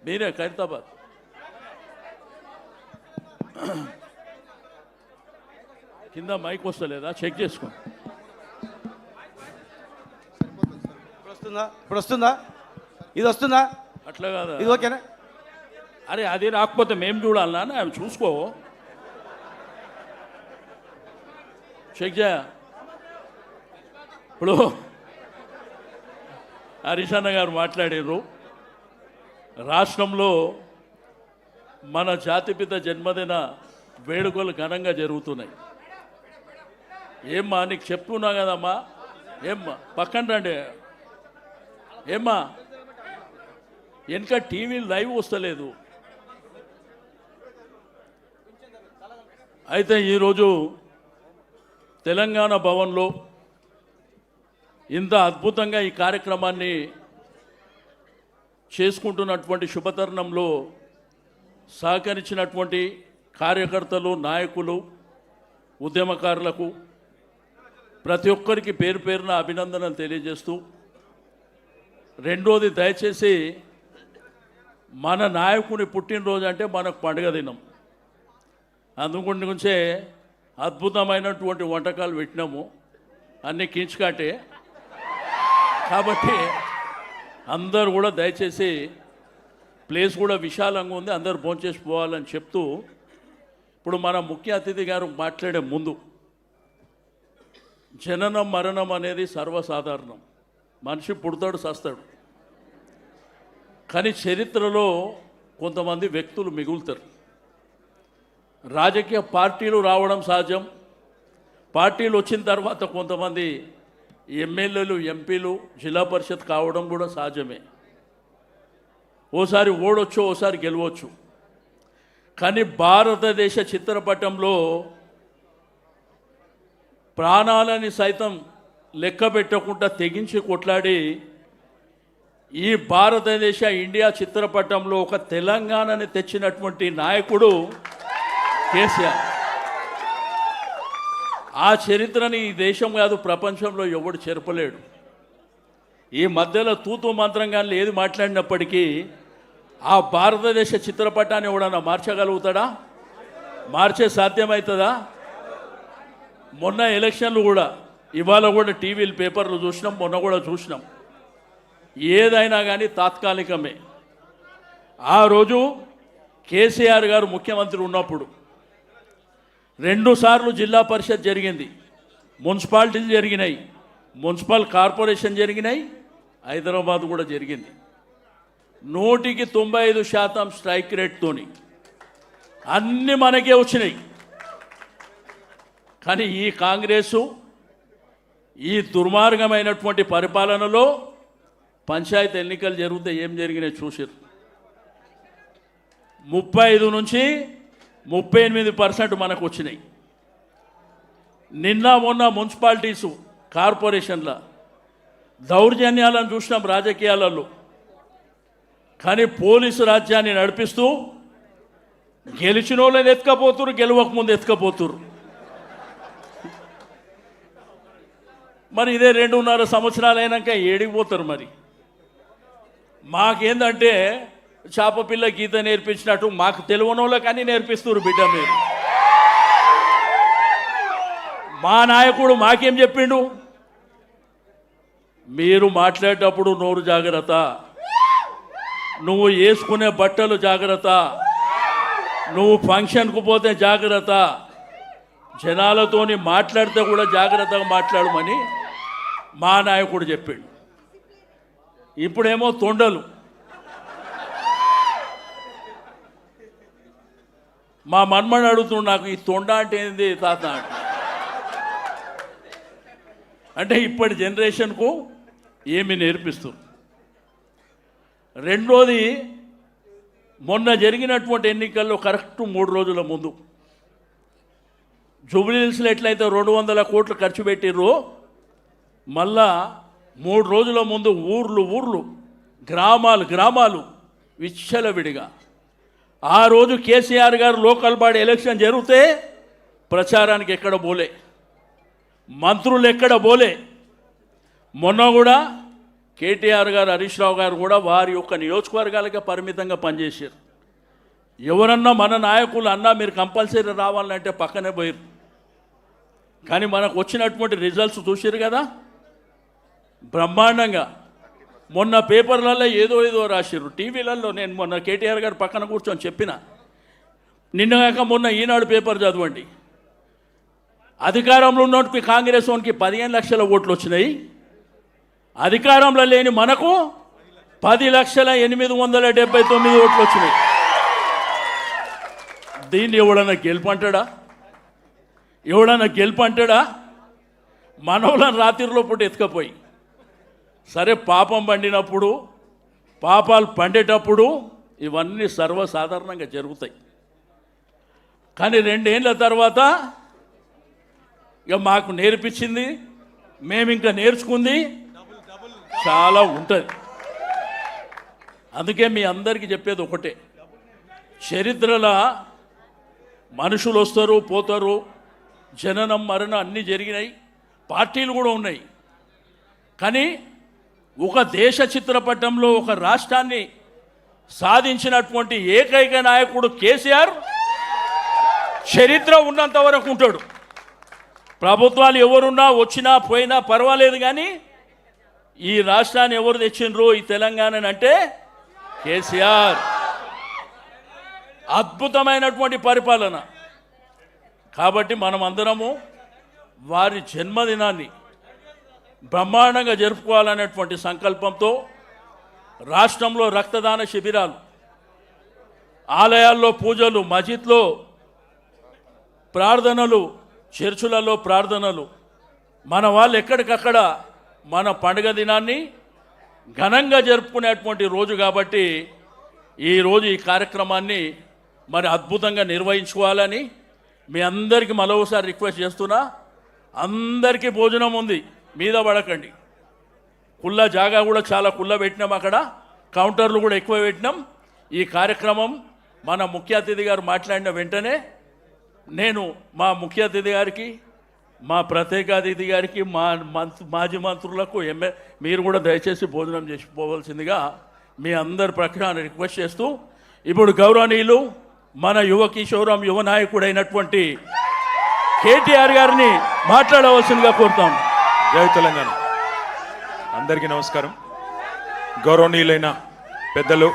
మీరే ఖైరతాబాద్. కింద మైక్ వస్తలేదా? చెక్ చేసుకో. ఇప్పుడు వస్తుందా? ఇది వస్తుందా? అట్లా కాదా? ఇది ఓకేనా? అరే అది రాకపోతే మేము చూడాలన్నా ఆమె చూసుకో. చెక్ చేయ. ఇప్పుడు హరీషన్న గారు మాట్లాడారు, రాష్ట్రంలో మన జాతిపిత జన్మదిన వేడుకలు ఘనంగా జరుగుతున్నాయి. ఏమ్మా నీకు చెప్తున్నా కదమ్మా, ఏమ్మా పక్కన రండి. ఏమ్మా వెనక టీవీ లైవ్ వస్తలేదు. అయితే ఈరోజు తెలంగాణ భవన్లో ఇంత అద్భుతంగా ఈ కార్యక్రమాన్ని చేసుకుంటున్నటువంటి శుభతరుణంలో సహకరించినటువంటి కార్యకర్తలు, నాయకులు, ఉద్యమకారులకు ప్రతి ఒక్కరికి పేరు పేరున అభినందనలు తెలియజేస్తూ, రెండోది దయచేసి మన నాయకుని పుట్టినరోజు అంటే మనకు పండుగ దినం. అందుగురించే అద్భుతమైనటువంటి వంటకాలు పెట్టినాము, అన్నీ కించుకాటే. కాబట్టి అందరూ కూడా దయచేసి ప్లేస్ కూడా విశాలంగా ఉంది, అందరూ భోంచేసి పోవాలని చెప్తూ, ఇప్పుడు మన ముఖ్య అతిథి గారు మాట్లాడే ముందు, జననం మరణం అనేది సర్వసాధారణం. మనిషి పుడతాడు, చస్తాడు. కానీ చరిత్రలో కొంతమంది వ్యక్తులు మిగులుతారు. రాజకీయ పార్టీలు రావడం సహజం. పార్టీలు వచ్చిన తర్వాత కొంతమంది ఎమ్మెల్యేలు, ఎంపీలు, జిల్లా పరిషత్ కావడం కూడా సహజమే. ఓసారి ఓడొచ్చు, ఓసారి గెలవచ్చు. కానీ భారతదేశ చిత్రపటంలో ప్రాణాలని సైతం లెక్క పెట్టకుండా తెగించి కొట్లాడి ఈ భారతదేశ ఇండియా చిత్రపటంలో ఒక తెలంగాణని తెచ్చినటువంటి నాయకుడు కేసీఆర్. ఆ చరిత్రని ఈ దేశం కాదు, ప్రపంచంలో ఎవడు చెరపలేడు. ఈ మధ్యలో తూతూ మంత్రంగా ఏది మాట్లాడినప్పటికీ ఆ భారతదేశ చిత్రపటాన్ని ఎవడన్నా మార్చగలుగుతాడా? మార్చే సాధ్యమవుతుందా? మొన్న ఎలక్షన్లు కూడా, ఇవాళ కూడా టీవీలు, పేపర్లు చూసినాం, మొన్న కూడా చూసినాం. ఏదైనా కానీ తాత్కాలికమే. ఆ రోజు కేసీఆర్ గారు ముఖ్యమంత్రి ఉన్నప్పుడు 2 సార్లు జిల్లా పరిషత్ జరిగింది, మున్సిపాలిటీలు జరిగినాయి, మున్సిపల్ కార్పొరేషన్ జరిగినాయి, హైదరాబాద్ కూడా జరిగింది. 100% స్ట్రైక్ రేట్తోని అన్నీ మనకే వచ్చినాయి. కానీ ఈ కాంగ్రెసు ఈ దుర్మార్గమైనటువంటి పరిపాలనలో పంచాయతీ ఎన్నికలు జరిగితే ఏం జరిగినాయి చూసారు. 35 నుంచి 38% మనకు వచ్చినాయి. నిన్న మొన్న మున్సిపాలిటీసు, కార్పొరేషన్ల దౌర్జన్యాలను చూసినాం రాజకీయాలలో. కానీ పోలీసు రాజ్యాన్ని నడిపిస్తూ గెలిచిన వాళ్ళని ఎత్తుకపోతురు, గెలవకముందు ఎత్తుకపోతురు. మరి ఇదే 2.5 సంవత్సరాలు అయినాక ఏడిగిపోతారు. మరి మాకేందంటే చేప పిల్ల గీత నేర్పించినట్టు మాకు తెలియని వాళ్ళకి అన్నీ నేర్పిస్తున్నారు. బిడ్డ మీరు, మా నాయకుడు మాకేం చెప్పిండు? మీరు మాట్లాడేటప్పుడు నోరు జాగ్రత్త, నువ్వు వేసుకునే బట్టలు జాగ్రత్త, నువ్వు ఫంక్షన్కు పోతే జాగ్రత్త, జనాలతోని మాట్లాడితే కూడా జాగ్రత్తగా మాట్లాడమని మా నాయకుడు చెప్పిండు. ఇప్పుడేమో తొండలు. మా మన్మని అడుగుతుండు, నాకు ఈ తొండ అంటే ఏంది తాత అంటే ఇప్పటి జనరేషన్కు ఏమి నేర్పిస్తుంది. రెండోది, మొన్న జరిగినటువంటి ఎన్నికల్లో కరెక్ట్ 3 రోజుల ముందు జూబ్లీహిల్స్లో ఎట్లయితే 200 కోట్లు ఖర్చు పెట్టిర్రో, మళ్ళా 3 రోజుల ముందు ఊర్లు, గ్రామాలు విచ్చలవిడిగా. ఆ రోజు కేసీఆర్ గారు లోకల్ బాడీ ఎలక్షన్ జరిగితే ప్రచారానికి ఎక్కడ పోలే, మంత్రులు ఎక్కడ పోలే. మొన్న కూడా కేటీఆర్ గారు, హరీష్ రావు గారు కూడా వారి యొక్క నియోజకవర్గాలకే పరిమితంగా పనిచేశారు. ఎవరన్నా మన నాయకులు అన్నా మీరు కంపల్సరీ రావాలంటే పక్కనే పోయారు. కానీ మనకు వచ్చినటువంటి రిజల్ట్స్ చూసారు కదా, బ్రహ్మాండంగా. మొన్న పేపర్లలో ఏదో రాసిర్రు, టీవీలలో. నేను మొన్న కేటీఆర్ గారు పక్కన కూర్చొని చెప్పిన, నిన్నగాక మొన్న ఈనాడు పేపర్ చదవండి. అధికారంలో ఉన్నట్టు కాంగ్రెస్ వానికి 15 లక్షల ఓట్లు వచ్చినాయి, అధికారంలో లేని మనకు 10,879 ఓట్లు వచ్చినాయి. దీన్ని ఎవడన్నా గెలుపంటాడా? మనోళ్ళని రాత్రిలో పూట ఎత్తుకపోయి, సరే పాపం పండినప్పుడు, పాపాలు పండేటప్పుడు ఇవన్నీ సర్వసాధారణంగా జరుగుతాయి. కానీ 2 ఏళ్ళ తర్వాత ఇక మాకు నేర్పించింది, మేము ఇంకా నేర్చుకుంది చాలా ఉంటుంది. అందుకే మీ అందరికీ చెప్పేది ఒకటే, చరిత్రలో మనుషులు వస్తారు పోతారు, జననం మరణం అన్నీ జరిగినాయి, పార్టీలు కూడా ఉన్నాయి. కానీ ఒక దేశ చిత్రపటంలో ఒక రాష్ట్రాన్ని సాధించినటువంటి ఏకైక నాయకుడు కేసీఆర్. చరిత్ర ఉన్నంత వరకు ఉంటాడు. ప్రభుత్వాలు ఎవరున్నా వచ్చినా పోయినా పర్వాలేదు, కానీ ఈ రాష్ట్రాన్ని ఎవరు తెచ్చిండ్రు ఈ తెలంగాణని అంటే కేసీఆర్. అద్భుతమైనటువంటి పరిపాలన. కాబట్టి మనం అందరము వారి జన్మదినాన్ని బ్రహ్మాండంగా జరుపుకోవాలనేటువంటి సంకల్పంతో రాష్ట్రంలో రక్తదాన శిబిరాలు, ఆలయాల్లో పూజలు, మసీద్లో ప్రార్థనలు, చర్చులలో ప్రార్థనలు, మన వాళ్ళు ఎక్కడికక్కడ మన పండుగ దినాన్ని ఘనంగా జరుపుకునేటువంటి రోజు. కాబట్టి ఈరోజు ఈ కార్యక్రమాన్ని మరి అద్భుతంగా నిర్వహించుకోవాలని మీ అందరికీ మరోసారి రిక్వెస్ట్ చేస్తున్నా. అందరికీ భోజనం ఉంది, మీద పడకండి. కుళ్ళ జాగా కూడా చాలా కుళ్ళ పెట్టినాం, అక్కడ కౌంటర్లు కూడా ఎక్కువ పెట్టినాం. ఈ కార్యక్రమం మన ముఖ్య అతిథి గారు మాట్లాడిన వెంటనే నేను మా ముఖ్య అతిథి గారికి, మా ప్రత్యేక అతిథి గారికి, మా మాజీ మంత్రులకు మీరు కూడా దయచేసి భోజనం చేసిపోవాల్సిందిగా మీ అందరి ప్రక్కన రిక్వెస్ట్ చేస్తూ, ఇప్పుడు గౌరవనీయులు మన యువ కిషోరం, యువ నాయకుడైనటువంటి కేటీఆర్ గారిని మాట్లాడవలసిందిగా కోరుతాం. జై తెలంగాణ. అందరికీ నమస్కారం. గౌరవనీయులైన పెద్దలు,